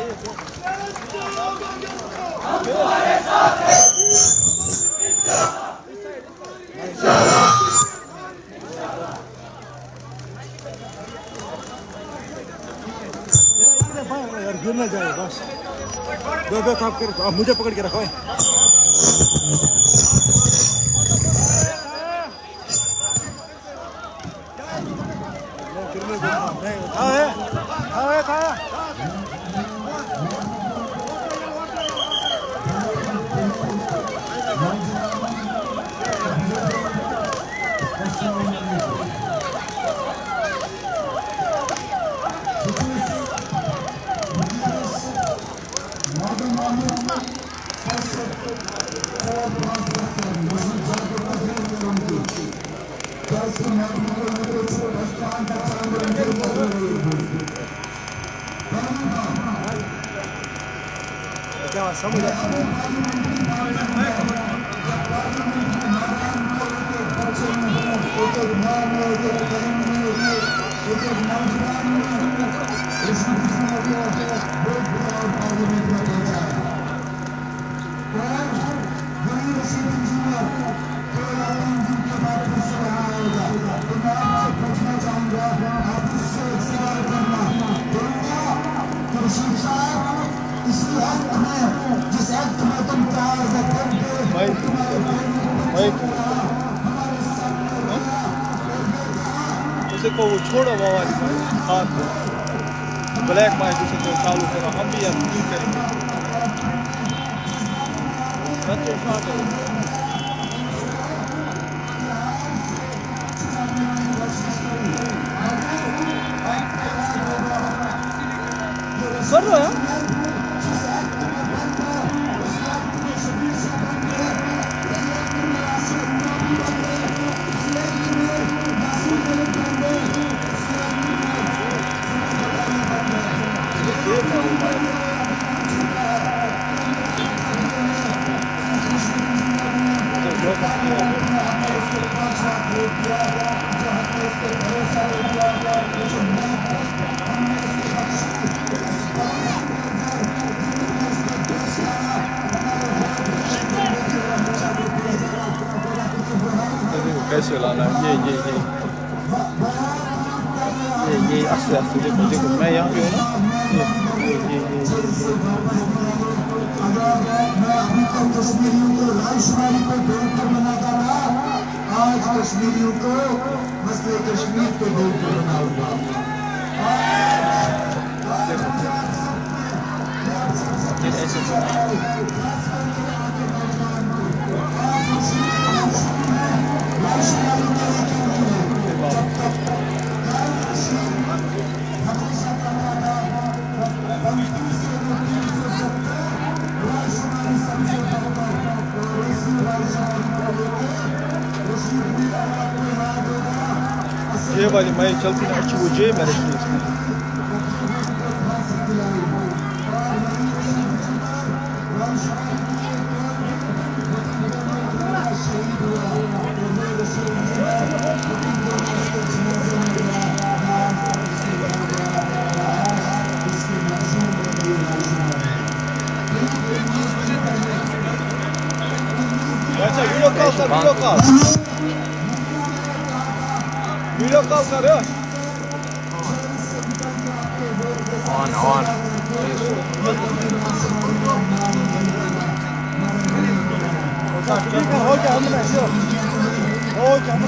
گر نہ جائے بس دو آپ مجھے پکڑ کے رکھو سمجھ اسے کو وہ چھوڑو بابا ہاتھ بلیک مائک اسے کو چالو کرو ہم بھی اب نہیں کریں گے کر رہا ہے کیسے لانا ہے یہ اصل دیکھو دیکھو میں یہاں پہ ہوں نا کشمیریوں کو رائے شماری کو دور پر بناتا تھا آج کشمیریوں کو مسئلے کشمیر کو دور پر بناؤں گا یہ والی میں چلتی نا اچھی وہ جے میں رکھی اس میں اچھا ویڈیو کال کر ویڈیو کال کر آن ہو کیا ہم نے ہو کیا ہم نے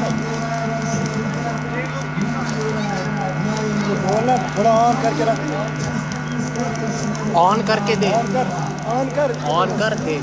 بولنا تھوڑا آن کر کے رکھ آن کر کے دے آن کر دے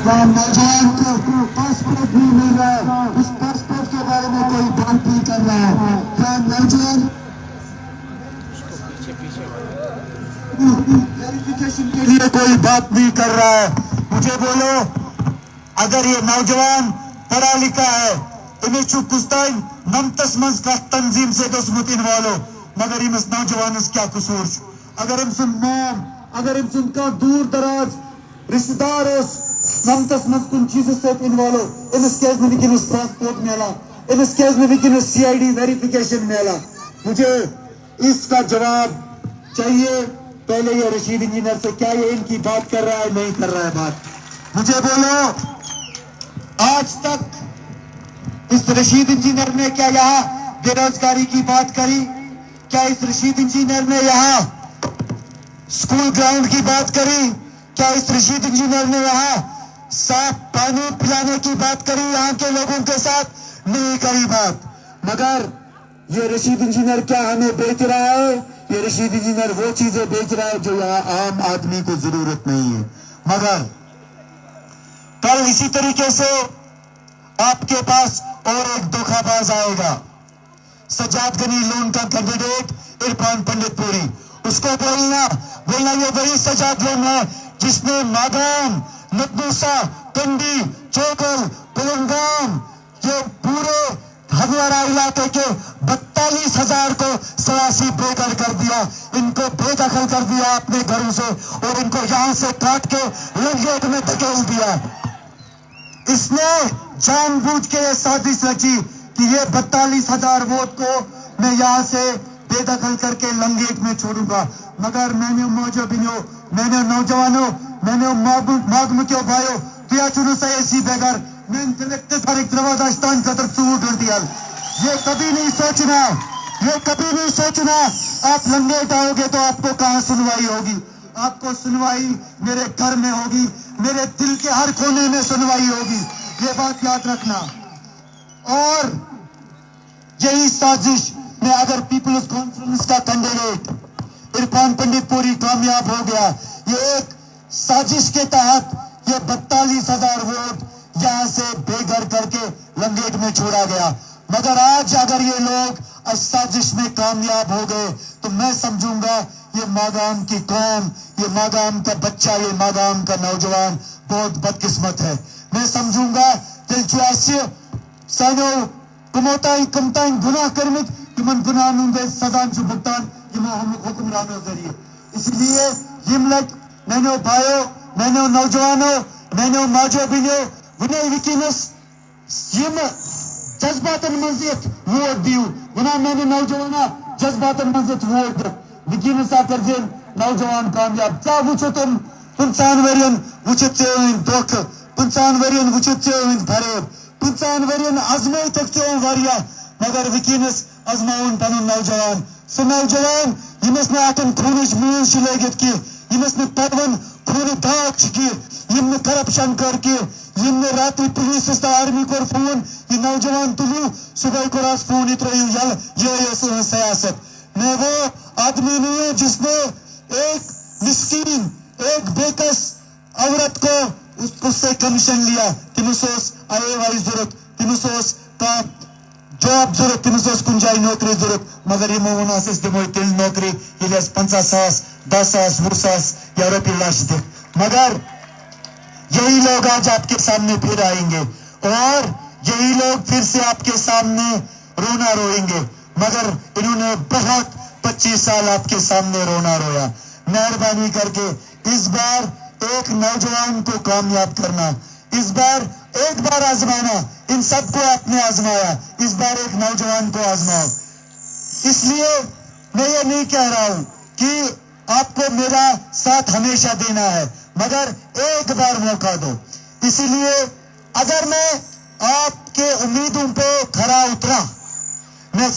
वहाँ नौजवान को पासपोर्ट नहीं मिल रहा है, उस पासपोर्ट के बारे में कोई बात नहीं कर रहा है। वहाँ नौजवान वेरिफिकेशन के लिए कोई बात नहीं कर रहा है। मुझे बोलो, अगर ये नौजवान पढ़ा लिखा है, इन्हें कुस्तान नमतस मंस का तंजीम से तो स्मुतिन वालो, मगर इस नौजवान क्या कसूर, अगर इन सुन मोम, अगर इन सुन का दूर दराज रिश्तेदार नमतस मंस कुन चीजों से इन्वॉल्व, इन केस में लेकिन पासपोर्ट मिला, इन केस में लेकिन CID वेरिफिकेशन मिला। मुझे इसका जवाब चाहिए। पहले ये रशीद इंजीनियर से, क्या ये इनकी बात कर रहा है, नहीं कर रहा है बात? मुझे बोलो, आज तक इस रशीद इंजीनियर ने क्या यहाँ बेरोजगारी की बात करी? क्या इस रशीद इंजीनियर ने यहाँ स्कूल ग्राउंड की बात करी? क्या इस रशीद इंजीनियर ने यहाँ साफ पानी पिलाने की बात करी यहाँ के लोगों के साथ? नहीं करी बात। मगर ये रशीद इंजीनियर क्या हमें बेच रहा है? ये रशीद इंजीनियर वो चीजें बेच रहा है जो यहाँ आम आदमी को जरूरत नहीं है। मगर कल इसी तरीके से आपके पास और एक धोखाबाज आएगा, सज्जाद गनी लोन का कैंडिडेट इरफान पंडितपुरी। उसको बोलना ये वही सज्जाद लोन है जिसने नागाम, नदनूसा, कंडी, चोकल, पुलंगाम, ये पूरे हदवारा इलाके के 42,000 को सयासी बेघर कर दिया। इनको बेदखल कर दिया अपने घरों से और इनको यहां से काट के लंगेट में धकेल दिया। इसने जानबूझ के ये साजिश रची कि ये 42,000 वोट को मैं यहां से बेदखल करके लंगेट में छोड़ूंगा। मगर मैंने मौजूबिनो, मैंने नौजवानों, मैंने मागम क्यों भाइयों, दिया चुनो सयासी बेघर मैं दरवाजास्तान का तरफ कर दिया। ये कभी नहीं सोचना, ये कभी नहीं सोचना आप लंगेट आओगे तो आपको कहां सुनवाई होगी। आपको सुनवाई मेरे घर में होगी, मेरे दिल के हर कोने में सुनवाई होगी, ये बात याद रखना। और यही साजिश में अगर पीपल्स कॉन्फ्रेंस का कैंडिडेट इरफान पंडितपुरी कामयाब हो गया, ये एक साजिश के तहत ये 42,000 वोट यहां से बेघर करके लंगेट में छोड़ा गया। मगर आज अगर ये लोग इस साजिश में कामयाब हो गए तो मैं समझूंगा ये मागाम की कौम, ये मागाम का बच्चा, ये मागाम का नौजवान बहुत बदकिस्मत है। मैं समझूंगा दिलचुआसी सानो कुमोताई कमताई गुनाह करमित तिमन गुनाह नुंगे सजान से भुगतान ये हम हुक्मरानों जरिए। इसलिए यमलक मैंने भाइयों, मैंने नौजवानों, मैंने माजोबिनो विनय विकीनस यम जज्बातन मंजित वोट दियो वना मैंने नौजवाना जज्बातन मंजित वोट विकीनस आकर जेन नौजवान कामयाब क्या वुचो तुम 55 वरियन वुचित से इन दुख 55 वरियन वुचित से इन भरे 55 वरियन आजमाई तक से वारिया मगर विकीनस आजमाउन पनु नौजवान सो नौजवान यमस ने आटन खूनिश मूश लेगित की यमस ने पदवन खून दाग की यमने करप्शन करके यमने रात्रि पुलिस आर्मी को फोन ये नौजवान तुलू सुबह को रात फोन इतने ये सियासत। मैं वो आदमी नहीं हूँ जिसने एक मिस्कीन, एक बेकस औरत को उससे कमीशन लिया। तिमुसोस आए वाली जरूरत, तिमुसोस का जॉब जरूरत, तिमुसोस कुंजाई नौकरी जरूरत, मगर ये मोहनासिस दिमोई तिल नौकरी ये 50,000, 10,000, 20,000 या रुपये लाश दे। मगर यही लोग आज आपके सामने फिर आएंगे और यही लोग फिर से आपके सामने रोना रोएंगे। मगर इन्होंने बहुत 25 साल आपके सामने रोना रोया। मेहरबानी करके इस बार एक नौजवान को कामयाब करना, इस बार एक बार आजमाना, इन सबको आपने आजमाया, इस बार एक नौजवान को आजमाओ। इसलिए मैं ये नहीं कह रहा हूं कि आपको मेरा साथ हमेशा देना है, मगर एक बार मौका दो। इसीलिए अगर मैं आपके उम्मीदों पे खरा उतरा, मैं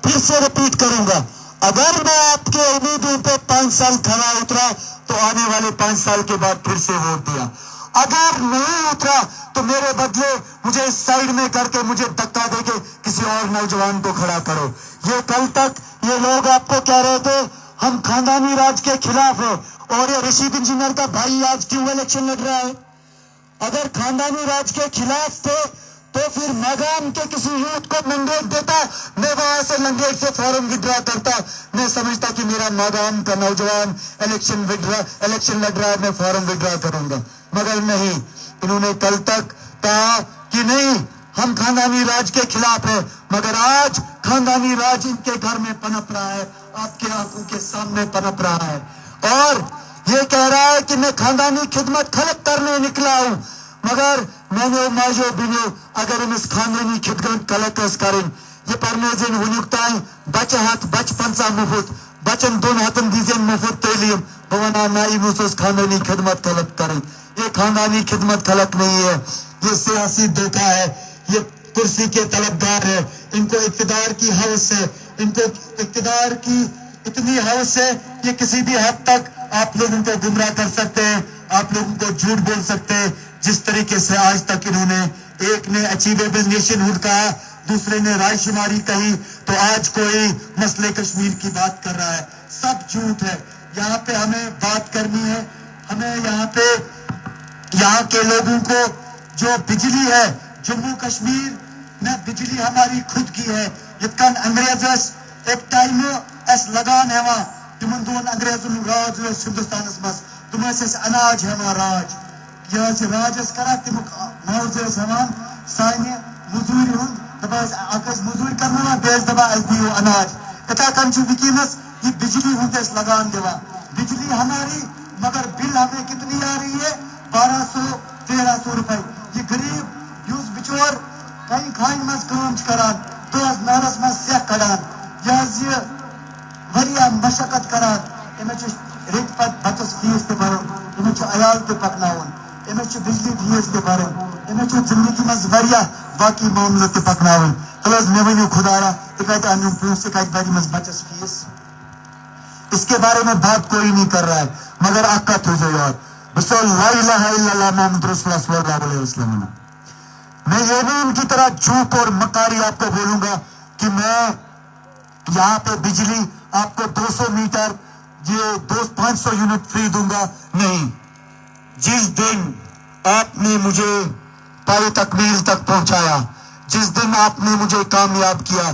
फिर से रिपीट करूंगा, अगर मैं आपके उम्मीदों पे 5 साल खरा उतरा तो आने वाले 5 साल के बाद फिर से वोट दिया। अगर नहीं उतरा तो मेरे बदले मुझे इस साइड में करके मुझे धक्का देके किसी और नौजवान को खड़ा करो। ये कल तक ये लोग आपको कह रहे थे हम खानदानी राज के खिलाफ है और ये रशीद इंजीनियर का भाई आज क्यों इलेक्शन लड़ रहा है अगर खानदानी राज के खिलाफ थे तो फिर मागाम के किसी यूथ को मैंडेट देता, मैं वहां से लंगेट से फॉर्म विड्रॉ करता। मैं समझता कि मेरा मागाम का नौजवान इलेक्शन लड़ रहा है, मैं फॉर्म विड्रॉ करूंगा, मगर नहीं। इन्होंने कल तक कहा कि नहीं हम खानदानी राज के खिलाफ है, मगर आज खानदानी राज इनके घर में पनप रहा है, आपके आंखों के सामने पनप रहा है। और ये कह रहा है कि मैं खानदानी खिदमत खलक करने निकला हूं, मगर मैंने माजो बिनो अगर इस खानदानी खिदमत खलक करें ये परमेजन हुनुक्ताई बच हाथ बच पंसा मुफ्त बचन दोन हाथन दीजेन मुफ्त तेलियम भवना नाई मुसोस खानदानी खिदमत खलक करें। ये खानदानी खिदमत खलक नहीं है, ये सियासी धोखा है, ये कुर्सी के तलबगार है। इनको इक्तदार की हवस है, इनको इक्तदार की इतनी हवस है कि किसी भी हद तक आप लोगों को गुमराह कर सकते हैं, आप लोगों को झूठ बोल सकते हैं। जिस तरीके से आज तक इन्होंने, एक ने अचीवेबल नेशनहुड कहा, दूसरे ने रायशुमारी कही, तो आज कोई मसले कश्मीर की बात कर रहा है। सब झूठ है। यहाँ पे हमें बात करनी है, हमें यहाँ पे यहाँ के लोगों को जो बिजली है, जम्मू कश्मीर में बिजली हमारी खुद की है। इतकन अंग्रेजस एक टाइम एस लगान है वहाँ तिमन दोन अंग्रेजन राज हिंदुस्तान मज तुम अनाज है वहाँ राज यह राजस करा तिम मौज हवान साने मजूर हूं दपास मजूर करना बेस दबा दियो अनाज इतना कम वकीनस ये बिजली हूं लगान दिवा बिजली हमारी, मगर बिल हमें कितनी आ रही है 1200-1300 रुपए। ये गरीब यूस बिचोर कहीं खाइन मज काम करान तो नारस मज सेख कड़ान यह वरिया मशक्कत करान इमें रेत पर बचस फीस ते भरन इमें अयाल ते पकनावन इमें बिजली फीस ते भरन इमें जिंदगी मज वरिया बाकी मामलों ते पकनावन तलस मे वनु खुदारा इकायत अन्यम पूछ इकायत बारी मज बचस फीस। इसके बारे में बात कोई नहीं कर रहा है, मगर आका तुझे यार बसो ला इलाहा इल्लल्लाह मुहम्मद रसूलुल्लाह सल्लल्लाहु अलैहि वसल्लम। मैं ये भी उनकी तरह झूठ और मकारी आपको बोलूंगा कि मैं यहाँ पे बिजली आपको 200 मीटर ये 500 यूनिट फ्री दूंगा, नहीं। जिस दिन आपने मुझे पाए तकमील तक पहुंचाया, जिस दिन आपने मुझे कामयाब किया,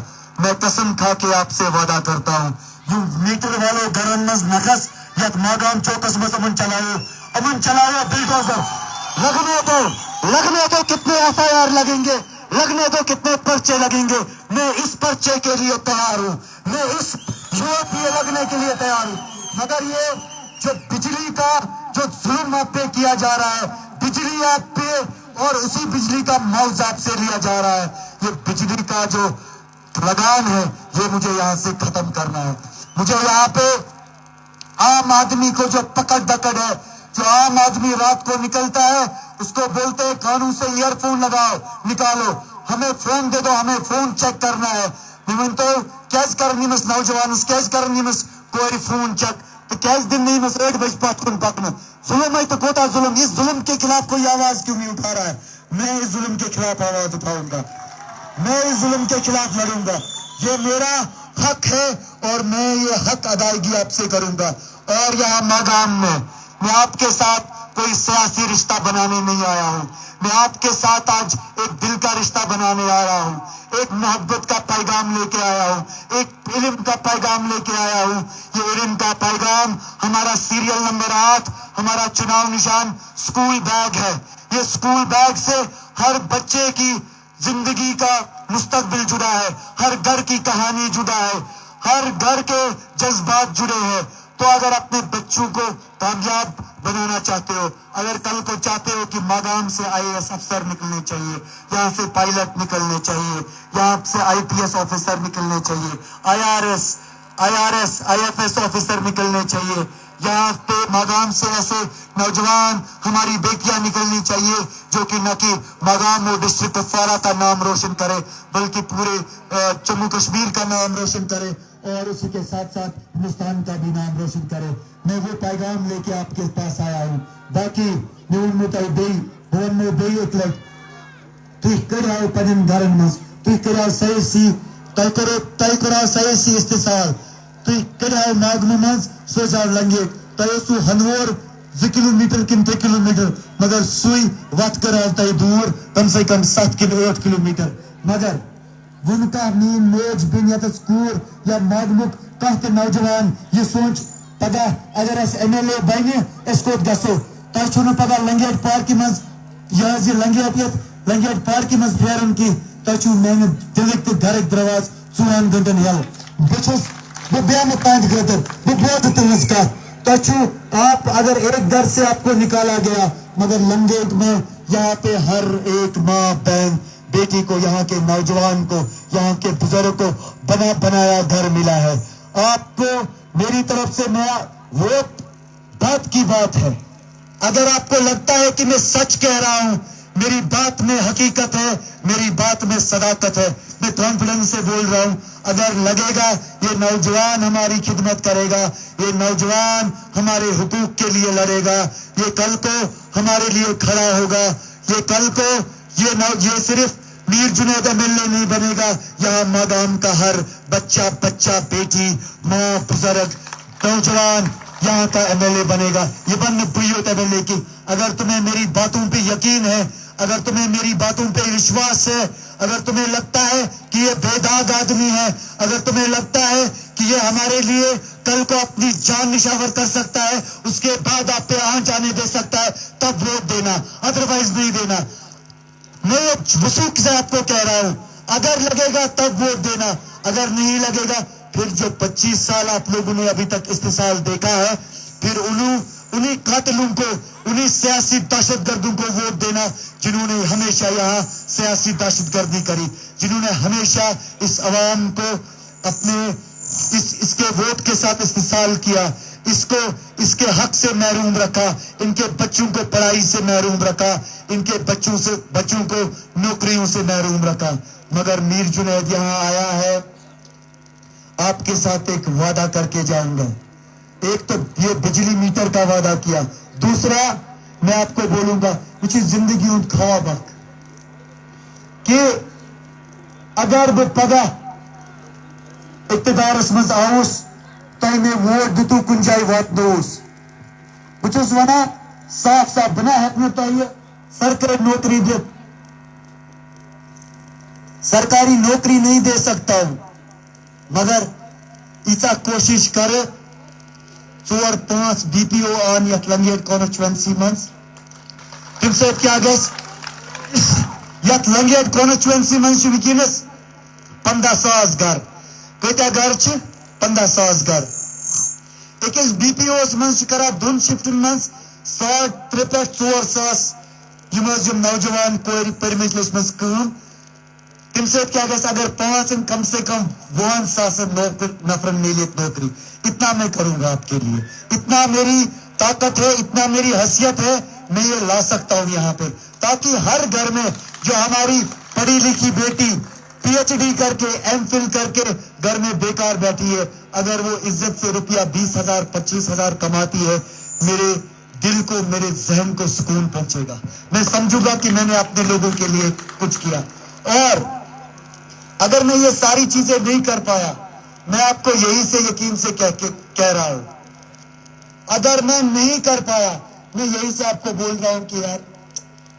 मैं कसम खा के आपसे वादा करता हूँ यू मीटर वालों गरन मज नकस या मागाम चौकस मज अमन चलाओ बिल्डोजर लगने दो कितने FIR लगेंगे, लगने दो कितने पर्चे लगेंगे। मैं इस पर्चे के लिए तैयार हूँ, मैं इस यूरोपीय लगने के लिए तैयार हूँ, मगर ये जो बिजली का जो जुल्म आप पे किया जा रहा है, बिजली आप पे और उसी बिजली का मुआवजा आपसे लिया जा रहा है, ये बिजली का जो लगान है ये मुझे यहाँ से खत्म करना है। मुझे यहाँ पे आम आदमी को जो पकड़ दकड़ है, जो आम आदमी रात को निकलता है उसको बोलते हैं कानून से ईयरफोन लगाओ निकालो, हमें फोन दे दो, हमें फोन चेक करना है। तो कैस करनी मस नौजवान कैस करनी मस कोई फोन चेक तो कैस दिन नहीं मस 8 बजे पान पकना जुल्म है तो कोटा जुल्म। इस जुल्म के खिलाफ कोई आवाज क्यों नहीं उठा रहा है? मैं इस जुल्म के खिलाफ आवाज उठाऊंगा, मैं इस जुल्म के खिलाफ लड़ूंगा। ये मेरा हक है और मैं ये हक अदायगी आपसे करूंगा। और यहाँ मागाम में मैं आपके साथ कोई सियासी रिश्ता बनाने नहीं आया हूँ, मैं आपके साथ आज एक दिल का रिश्ता बनाने आया हूँ, एक मोहब्बत का पैगाम लेके आया हूँ, एक इल्म का पैगाम लेके आया हूँ। ये इल्म का पैगाम हमारा सीरियल नंबर 8 हमारा चुनाव निशान स्कूल बैग है। ये स्कूल बैग से हर बच्चे की जिंदगी का मुस्तकबिल जुड़ा है, हर घर की कहानी जुड़ा है, हर घर के जज्बात जुड़े हैं। तो अगर अपने बच्चों को कामयाब बनाना चाहते हो, अगर कल को चाहते हो कि मागाम से IAS अफसर निकलने चाहिए, यहाँ से पायलट निकलने चाहिए, यहाँ से IPS ऑफिसर निकलने चाहिए, IRS IFS ऑफिसर निकलने चाहिए, यहाँ पे मागाम से ऐसे नौजवान हमारी बेटियां निकलनी चाहिए जो कि न कि मागाम और डिस्ट्रिक्ट कुपवारा का नाम रोशन करे बल्कि पूरे जम्मू कश्मीर का नाम रोशन करे और उसी के साथ साथ हिंदुस्तान का भी नाम रोशन करे। मैं वो पैगाम लेके आपके पास आया हूँ। बाकी सयासी इस्तेसाल नागम मज सोजा लंगे तयसु हनवर 2 किलोमीटर किन 3 किलोमीटर मगर सुई वत कर दूर कम से कम 7 किलो 8 किलोमीटर मगर वुनका मीन मोज बिन यतस कूर या मागमुक कहते नौजवान ये सोच पगा अगर अस MLA बने इसको गसो तह पगा लंगेट पार्क मज यह लंगेट पार्क मज फेरन की तह मैंने दिलक घर दरवाज 4 घंटन हल बह बेम तंद खतर बह बोध तुज कथ आप अगर एक घर से आपको निकाला गया मगर लंगेट में यहाँ पे हर एक माँ बहन बेटी को यहाँ के नौजवान को यहाँ के बुजुर्ग को बना बनाया घर मिला है। आपको मेरी तरफ से नया वोट बात की बात है। अगर आपको लगता है कि मैं सच कह रहा हूं, मेरी बात में हकीकत है, मेरी बात में सदाकत है, मैं कॉन्फिडेंस से बोल रहा हूं। अगर लगेगा ये नौजवान हमारी खिदमत करेगा, ये नौजवान हमारे हुकूक के लिए लड़ेगा, ये कल को हमारे लिए खड़ा होगा, ये कल को ये सिर्फ मीर जुनैद MLA नहीं बनेगा, यहाँ मादाम का हर बच्चा बेटी माँ बुजुर्ग नौजवान यहाँ का MLA बनेगा। ये बन बुयत MLA की। अगर तुम्हें मेरी बातों पे यकीन है, अगर तुम्हें मेरी बातों पे विश्वास है, अगर तुम्हें लगता है कि ये बेदाग आदमी है, अगर तुम्हें लगता है कि ये हमारे लिए कल को अपनी जान निशावर कर सकता है, उसके बाद आप पे आंच आने दे सकता है, तब वोट देना, अदरवाइज नहीं देना। मैं ये वसूख से आपको कह रहा हूं, अगर लगेगा तब वोट देना, अगर नहीं लगेगा फिर जो 25 साल आप लोगों ने अभी तक इस्तेसाल देखा है, फिर उन्हीं कातिलों को, उन्हीं सियासी दहशतगर्दों को वोट देना जिन्होंने हमेशा यहाँ सियासी दहशतगर्दी करी, जिन्होंने हमेशा इस अवाम को अपने इसके वोट के साथ इस्तेसाल किया, इसके हक से महरूम रखा, इनके बच्चों को पढ़ाई से महरूम रखा, इनके बच्चों को नौकरियों से महरूम रखा। मगर मीर जुनैद यहाँ आया है, आपके साथ एक वादा करके जाऊंगा। एक तो ये बिजली मीटर का वादा किया, दूसरा मैं आपको बोलूंगा कुछ जिंदगी उन ख्वाब कि अगर बह पगा इक्तदारस मज आउस तह मे वोट दितु कुन जाय वातनोस बस वना साफ साफ बना हेकन तह सरकारी नौकरी दे, सरकारी नौकरी नहीं दे सकता हूं, मगर इसा कोशिश कर 4-5 BPO आन यथ लंगेट कॉन्स्टिट्यूएंसी मज तम से क्या गस यथ लंगेट कॉन्स्टिट्यूएंसी मज वनस 15,000 घर कत्या घर 15,000 घर अकिस BPOs मज करा 2 शिफ्टन मज 3 पे 4,000 यम नौजवान कोर परमित मज काम तम से क्या गस अगर 5 कम से कम 50,000 नफरन मिले नौकरी, इतना मैं करूंगा आपके लिए, इतना मेरी ताकत है, इतना मेरी हैसियत है, मैं ये ला सकता हूं यहाँ पे, ताकि हर घर में जो हमारी पढ़ी लिखी बेटी PhD करके MPhil करके घर में बेकार बैठी है, अगर वो इज्जत से रुपया 20,000 25,000 कमाती है, मेरे दिल को, मेरे जहन को सुकून पहुंचेगा। मैं समझूंगा कि मैंने अपने लोगों के लिए कुछ किया। और अगर मैं ये सारी चीजें नहीं कर पाया, मैं आपको यही से यकीन से कह रहा हूं, अगर मैं नहीं कर पाया, मैं यही से आपको बोल रहा हूं कि यार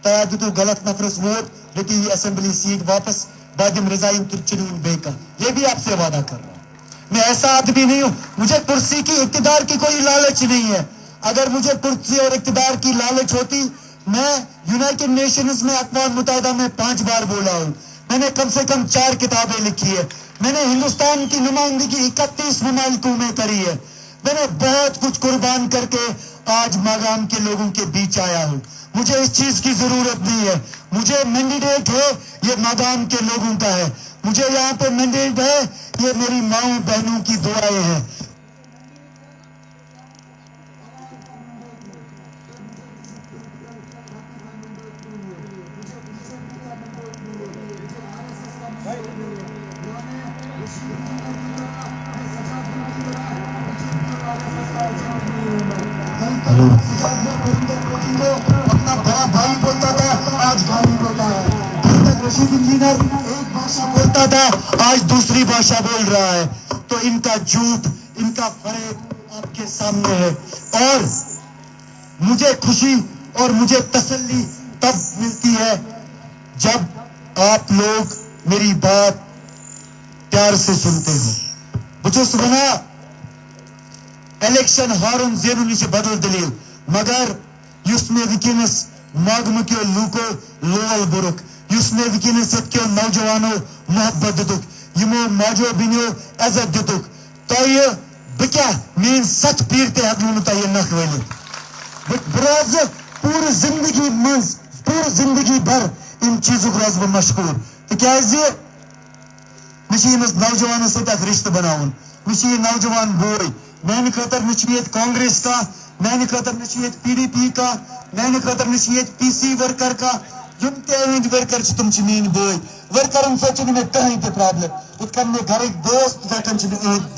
तयाद तो गलत नफरस वोट लेकिन ये असेंबली सीट वापस बादिम रिजाइन तुर्चनून बेका, ये भी आपसे वादा कर रहा हूं। मैं ऐसा आदमी नहीं हूं, मुझे कुर्सी की इक्तिदार की कोई लालच नहीं है। अगर मुझे कुर्सी और इक्तिदार की लालच होती, मैं यूनाइटेड नेशंस में अक़वाम मुत्तहिदा में 5 बार बोला हूं, मैंने कम से कम 4 किताबें लिखी है, मैंने हिंदुस्तान की नुमाइंदगी 31 ममालिकों में करी है, मैंने बहुत कुछ कुर्बान करके आज मागाम के लोगों के बीच आया हूं। मुझे इस चीज की जरूरत नहीं है, मुझे मैंडेट है, ये मागाम के लोगों का है, मुझे यहाँ पे मैंडेट है, ये मेरी माओ बहनों की दुआएं हैं। अपना बड़ा भाई बोलता था, आज भाई बोलता है। रशीद इंजीनियर एक भाषा बोलता था, आज दूसरी भाषा बोल रहा है। तो इनका झूठ, इनका फरेब आपके सामने है। और मुझे खुशी और मुझे तसल्ली तब मिलती है जब आप लोग मेरी बात प्यार से सुनते हो। बुझुस वना इलेक्शन हारुन जेनुन यह बदल दलील मगर युस मे वुनकस मागमक्यो लूको लोल बुरुक युस मे वुनकस यत्क्यो नौजवानो मोहब्बत दितुक यमो माजो बिनियो इज्जत दितुक तोय बह क्या मेन सच पीर ते हकन तोय नख वलित रोज पूरी जिंदगी भर इन चीजों रोज बह मशहूर तिकाज नौजवान सत रिश्त बनावन मे नौजवान बोय मेन खतर मे कांग्रेस का मेन खतर मे PDP का मेन खतर मे PC वर्कर का यम तहद वर्कर तुम मेन बोय वर्करन सत मे कहीं ते प्रॉब्लम इत मे घर दोस्त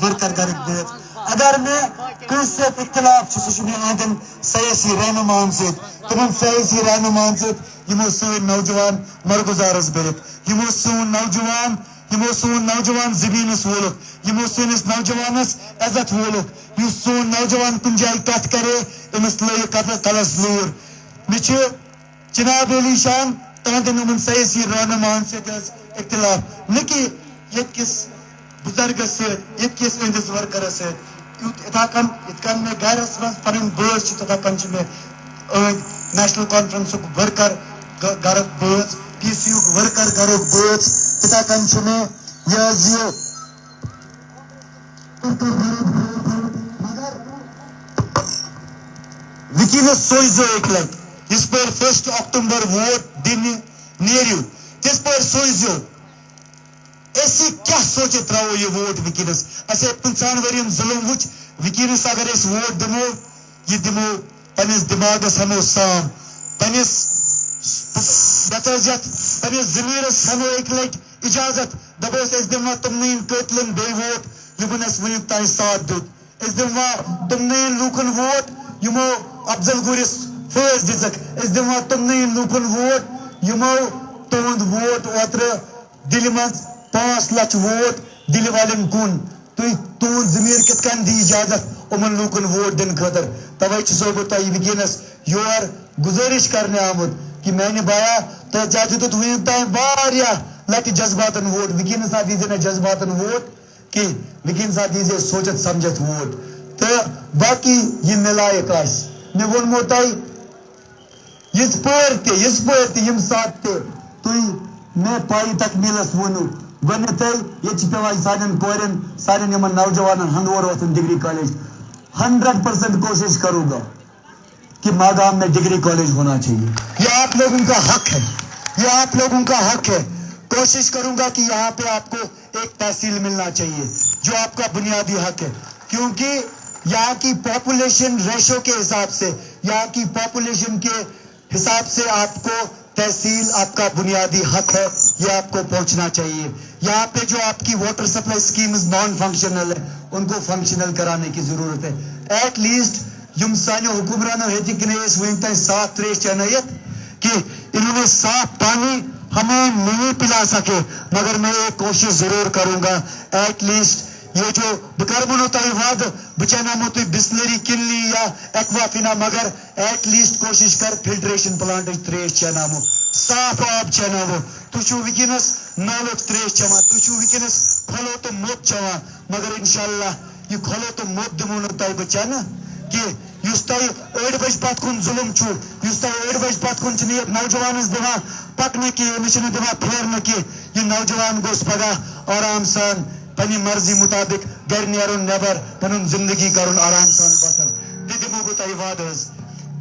वर्कर घर दोस्त अगर मैं कंस इख्तलाफ सह मे सयासी रहनुमान तमन सयासी रहनुमान सो सन नौजवान मरगुजारस बरित यमो सोन नौजवान जमीनस वोलुक यमो सोनिस नौजवानस इज्जत वोलुक युस सोन नौजवान कुन जाय कत करे अमिस लय कलस लूर मे जनाब अली शान तहदन सयासी रहनुमान इख्तलाफ न कि यस बुजुर्गस यस अंदिस वर्करस इतकन मे गरस मज पन बस तथन मे नेशनल कॉन्फ्रेंस वर्कर घर बस PC वर्कर घर बस तथन मे यह वुनकस सोचो एक लट जिस पर 1 अक्टूबर वोट दिन नेरियो तिस पर सोचो ऐसी क्या सोचे त्रो ये वोट वुनकस असे 50 वरियन जुलम वुच वुनकस अगर वोट दिमो यह दिमो पनिस दिमागस हमो साम पनिस पनिस जमीरस हमो एक लट इजाजत दपोस दिमा तुमन कतलन बे वोट यमन वुन तान साथ दुत दिमा तुमन लूकन वोट यमो अफजल गुरिस फर्ज दिजक दिमा तुमन लूकन वोट यमो तुंद वोट ओत्र दिल मज 5 लाख वोट दिल वालन कुन तुंद जमीर कित कन दी इजाजत उमन लूकन वोट दिन खतर तवे सो बह तुम वुनकस योर गुजारिश करने आमुद कि मैंने बाया तो चाहे तो वन तान लट जज्बातन वोट वुनकस दीजे ना जज्बातन वोट कि वुनकस दीजे सोचत समझत वोट तो बाकी यह नलायक आस मे वोनमो तुम यिस पर यम साथ तुम मे पाई तकमीलस वनु वन ये पेवान सान कोरन सान नौजवान हंदोर वोथन डिग्री कॉलेज 100% कोशिश करूंगा कि मागाम में डिग्री कॉलेज होना चाहिए। यह आप लोगों का हक है, यह आप लोगों का हक है। कोशिश करूंगा कि यहाँ पे आपको एक तहसील मिलना चाहिए जो आपका बुनियादी हक है, क्योंकि यहाँ की पॉपुलेशन रेशो के हिसाब से, यहाँ की पॉपुलेशन के हिसाब से आपको तहसील आपका बुनियादी हक है, ये आपको पहुंचना चाहिए। यहाँ पे जो आपकी water supply schemes non functional है उनको फंक्शनल कराने की जरूरत है। एट लीस्ट यम सानो हुक्मरानों वन साफ त्रेश चनयत कि इन्होंने साफ पानी हमें नहीं पिला सके, मगर मैं एक कोशिश जरूर करूंगा। एट लीस्ट ये जो बकरमनो तय वाद बचाना तुम बिस्लरी किनली या एक्वाफिना, मगर एट लीस्ट कोशिश कर फिल्ट्रेशन प्लांट त्रेश चनामो, साफ आब चनावो। तुम वुनकस नालो त्रेश चवान, तुम वुनकस खोलो तो मोत चवान, मगर इंशाल्लाह ये खोलो तो मोत दिमो न तय बचाना कि युस तय 8 बज पत कुन जुलम छु, युस तय 8 बज पत कुन ये नौजवान दिवा पकने की मिशन दिवा फेरने की, ये नौजवान गोस पगह आराम सान पनी मर्जी मुताबिक घर नेरुन नबर पनुन जिंदगी करुन आराम सान बसर दिमो बह तय वाद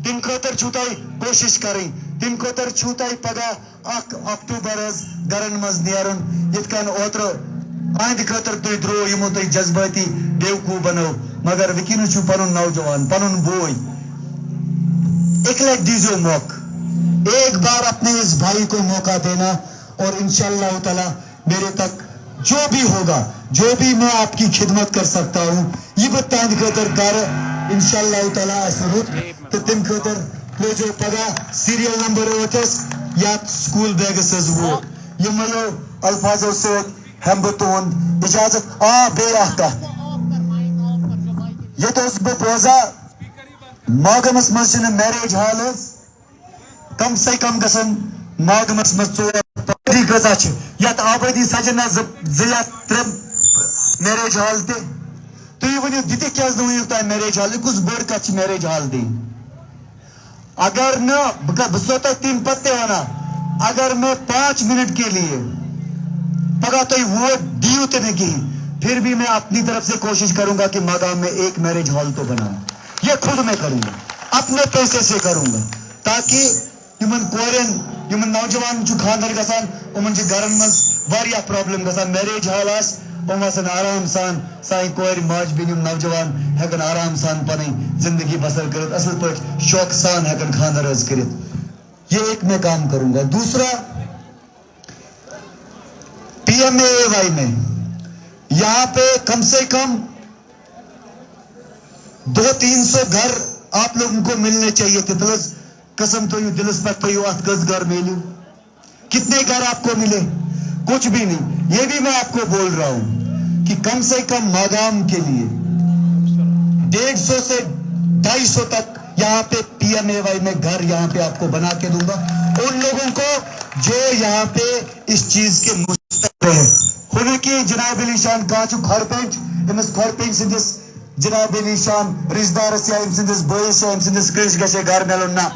तम खतर छु तय कोशिश करें, तम खतर छु तय पगह 1 अक्टूबर घरन मज नेरुन यितकन ओत्र आंद खतर तुम द्रो यमो तुम जज्बाती बेवकूफ बनो, मगर वुनकस छु पनुन नौजवान पनुन बोय एक लट दीजो मौक, एक बार अपने इस भाई को मौका देना और इंशाअल्लाह ताला मेरे तक जो भी होगा, जो भी मैं आपकी खिदमत कर सकता हूँ ये बतांद खतर कर इंशाअल्लाह ताला रुत तो तम खतर जो पगह सीरियल नंबर वोतस या स्कूल बैगस वो यमो अल्फाजों से हम तुंद इजाजत बे ये तो बह बोजा Magam's Masjid marriage hall कम से कम गसन मागमस मज 4 गजा यत आबादी सजना जिया 3 मैरिज हॉल ते तुम वो दिते क्या तुम मैरिज हॉल कुछ बड़ कच मैरिज हॉल दी अगर न बसो तो 3 पत्ते होना अगर मैं 5 मिनट के लिए पगा तो वोट दी तो नहीं फिर भी मैं अपनी तरफ से कोशिश करूंगा कि मागाम में एक मैरिज हॉल तो बनाऊं ये खुद मैं करूंगा अपने पैसे से करूंगा ताकि यमन कोरन यमन नौजवान जो खानदार गसान उमन जे घरन मज वारिया प्रॉब्लम गसान मैरिज हॉल आस उमसन आराम सान साई कोर माज बिन नौजवान हकन आराम सान पनी जिंदगी बसर करत असल पर शौक सान हकन खानदार अज करत ये एक मैं काम करूंगा दूसरा PMAY में यहाँ पे कम से कम 200-300 घर आप लोगों को मिलने चाहिए थे प्लस कसम तो यू दिलस पर तो यू अतकस घर मिले कितने घर आपको मिले कुछ भी नहीं ये भी मैं आपको बोल रहा हूं कि कम से कम मागाम के लिए 150 से 250 तक यहाँ पे PMAY में घर यहाँ पे आपको बना के दूंगा उन लोगों को जो यहाँ पे इस चीज के मुस्तक़बिल है खुद की जनाब अली शान काचु खरपेंच इमस खरपेंच सिंदिस जनाब अली शान रिश्तेदार से इम सिंदिस बोय से इम सिंदिस क्रिश गसे घर मेलुन ना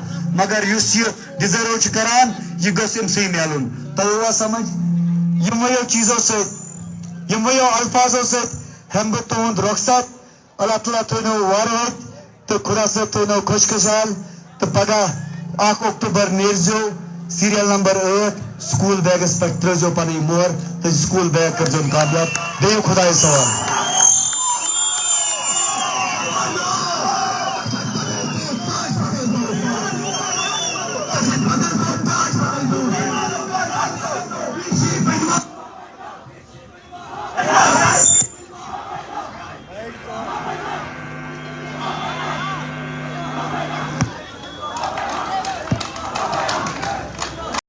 मगर युस ये डिजर्व छ करान ये गस इम से मेलुन तवा समझ यमयो चीजों से यमयो अल्फाजों से हम बतौंद रखसत अल्लाह ताला तोनो वारवत तो खुदा से तोनो खुशखुशाल तो पगा 8 अक्टूबर नेरजो सीरियल नंबर 8 स्कूल बैग पर जो पनी मोर तो स्कूल बैग कर जो कामयाब दे खुदा सवाल